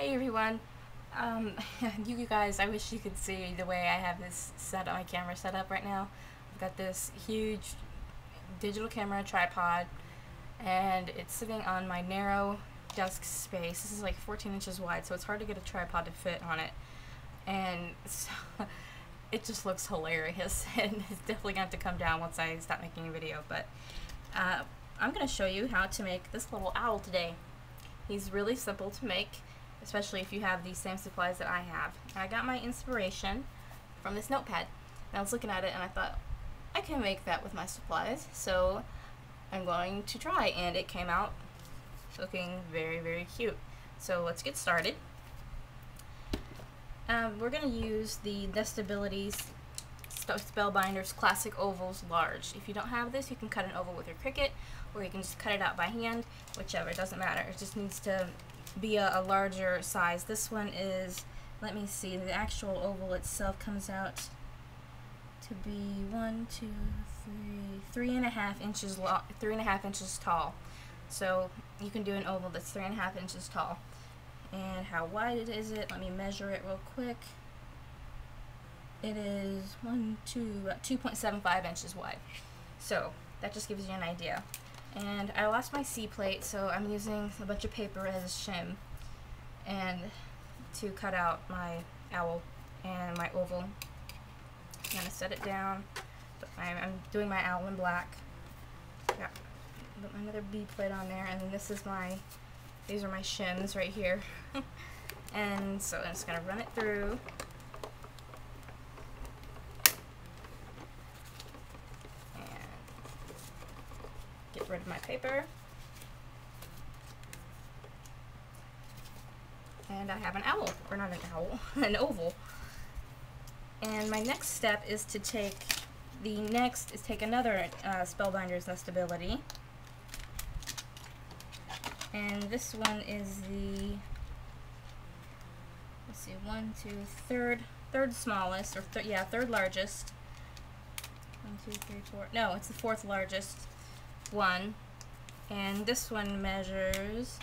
Hey everyone. You guys, I wish you could see the way I have this my camera set up right now. I've got this huge digital camera tripod, and it's sitting on my narrow desk space. This is like 14 inches wide, so it's hard to get a tripod to fit on it. And so, it just looks hilarious, and it's definitely going to have to come down once I stop making a video. But I'm going to show you how to make this little owl today. He's really simple to make, especially if you have these same supplies that I have. And I got my inspiration from this notepad. And I was looking at it and I thought, I can make that with my supplies, so I'm going to try, and it came out looking very, very cute. So let's get started. We're going to use the Nestabilities Spellbinders Classic Ovals Large. If you don't have this, you can cut an oval with your Cricut, or you can just cut it out by hand, whichever, it doesn't matter. It just needs to be a larger size. This one is, let me see, the actual oval itself comes out to be 3.5 inches long, 3.5 inches tall. So you can do an oval that's 3.5 inches tall. And how wide is it? Let me measure it real quick. It is 2.75 inches wide. So that just gives you an idea. And I lost my C plate, so I'm using a bunch of paper as shim and to cut out my owl and my oval. I'm gonna set it down. I'm doing my owl in black. Got another B plate on there, and then this is these are my shims right here. And so I'm just gonna run it through. Get rid of my paper. And I have an owl, or not an owl, an oval. And my next step is to take another Spellbinders Nestability. And this one is the, let's see, third smallest, or third largest. 1, 2, 3, 4. No, it's the fourth largest one, and this one measures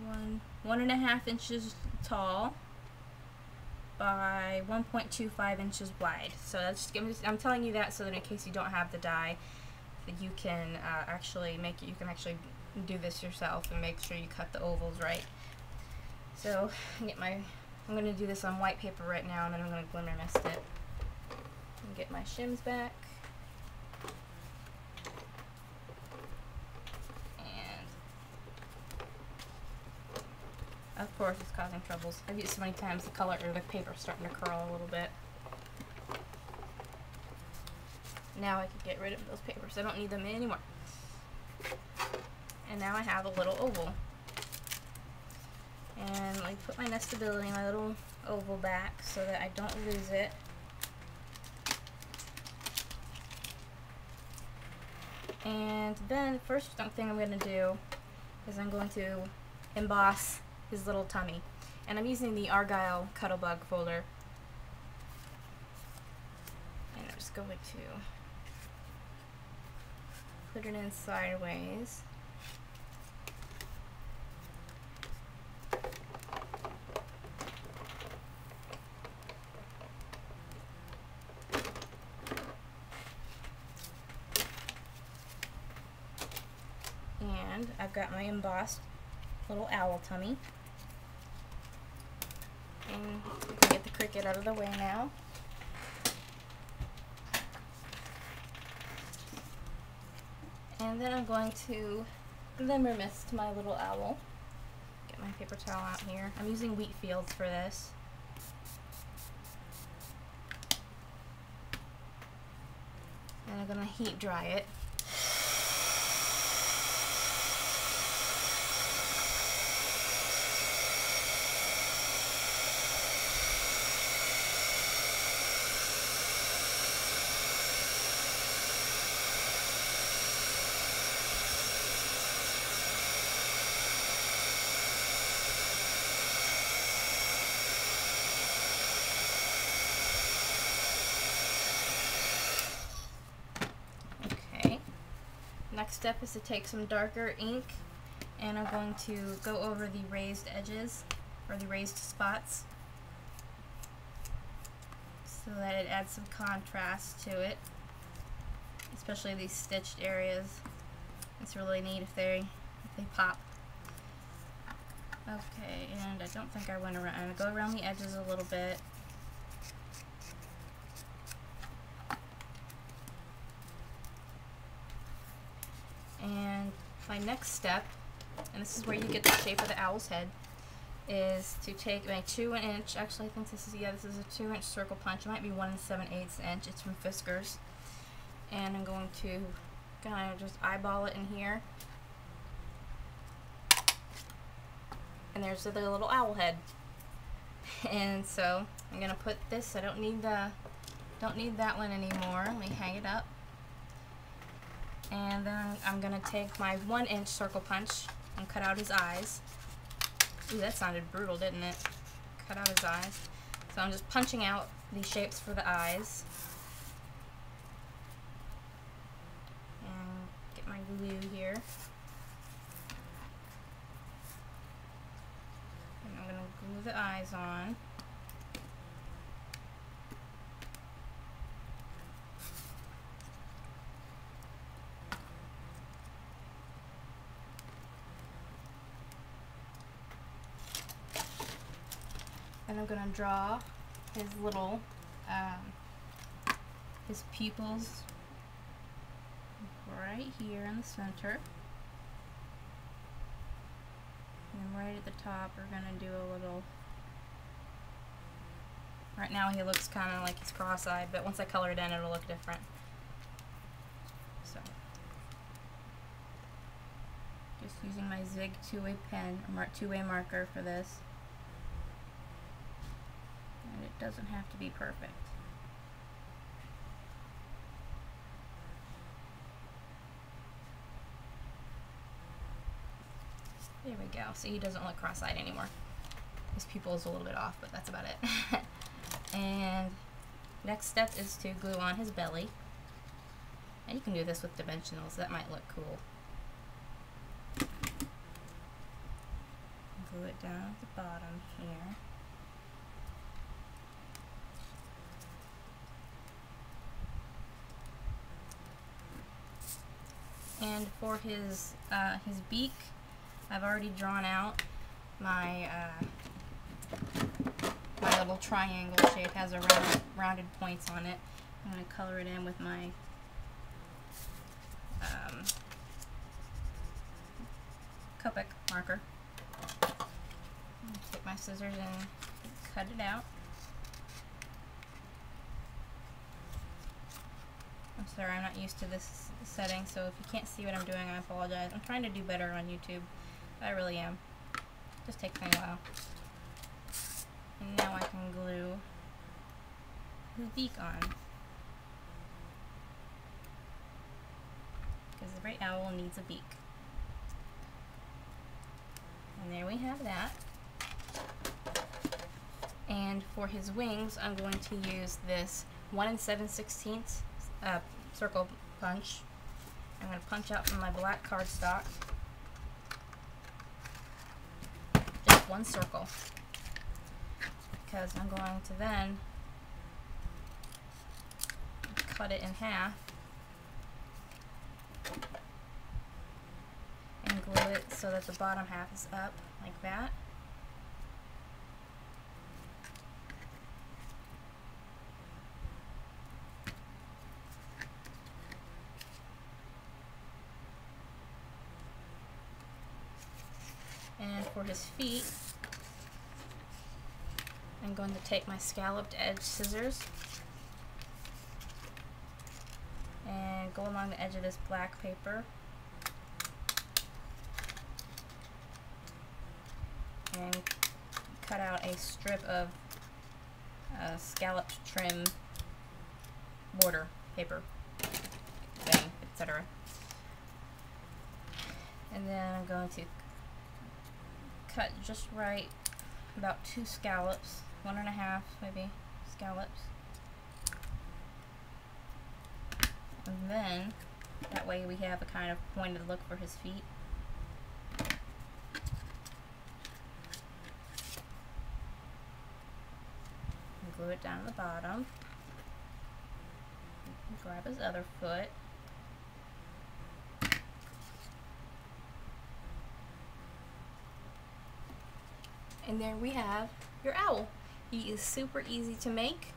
1.5 inches tall by 1.25 inches wide. So that's I'm telling you that so that in case you don't have the die, that you can actually make it. You can actually do this yourself and make sure you cut the ovals right. So I'm going to do this on white paper right now, and then I'm going to glimmer mist it. And get my shims back. Of course, it's causing troubles. I've used so many times the paper's starting to curl a little bit. Now I can get rid of those papers. I don't need them anymore. And now I have a little oval. And I put my Nestability, my little oval back so that I don't lose it. And then the first thing I'm going to do is I'm going to emboss his little tummy, and I'm using the Argyle Cuttlebug folder, and I'm just going to put it in sideways. And I've got my embossed little owl tummy. And we can get the Cricut out of the way now. And then I'm going to glimmer mist my little owl. Get my paper towel out here. I'm using Wheatfields for this. And I'm going to heat dry it. Next step is to take some darker ink and I'm going to go over the raised edges, or the raised spots, so that it adds some contrast to it, especially these stitched areas. It's really neat if they pop. Okay, and I don't think I went around. I'm going to go around the edges a little bit. And my next step, and this is where you get the shape of the owl's head, is to take my 2 inch, actually I think this is, this is a 2 inch circle punch. It might be 1 7/8 inch. It's from Fiskars. And I'm going to kind of just eyeball it in here. And there's the little owl head. And so I'm gonna put this. I don't need that one anymore. Let me hang it up. And then I'm gonna take my 1 inch circle punch and cut out his eyes. Ooh, that sounded brutal, didn't it? Cut out his eyes. So I'm just punching out the shapes for the eyes. And get my glue here. And I'm gonna glue the eyes on. And I'm gonna draw his little, his pupils right here in the center. And right at the top we're gonna do a little, right now he looks kind of like he's cross-eyed, but once I color it in it'll look different. So, just using my Zig two-way pen, or two-way marker for this. And it doesn't have to be perfect. There we go. See, he doesn't look cross-eyed anymore. His pupil is a little bit off, but that's about it. And next step is to glue on his belly. And you can do this with dimensionals. That might look cool. Glue it down at the bottom here. And for his beak, I've already drawn out my my little triangle shape. It has a rounded points on it. I'm going to color it in with my Copic marker. Take my scissors and cut it out. I'm sorry, I'm not used to this setting, so if you can't see what I'm doing, I apologize. I'm trying to do better on YouTube. I really am. Just takes me a while. And now I can glue his beak on. Because every owl needs a beak. And there we have that. And for his wings, I'm going to use this 1 7/16 circle punch. I'm going to punch out from my black cardstock just one circle, because I'm going to then cut it in half and glue it so that the bottom half is up like that. And for his feet, I'm going to take my scalloped edge scissors and go along the edge of this black paper and cut out a strip of scalloped trim border paper, thing, etc. And then I'm going to cut just right, about 2 scallops, 1.5 maybe scallops, and then that way we have a kind of pointed look for his feet. glue it down at the bottom. Grab his other foot. And there we have your owl. He is super easy to make,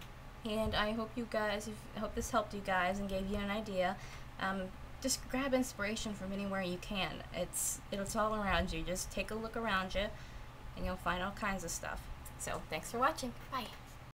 and I hope this helped you guys and gave you an idea. Just grab inspiration from anywhere you can. It's all around you. Just take a look around you, and you'll find all kinds of stuff. So thanks for watching. Bye.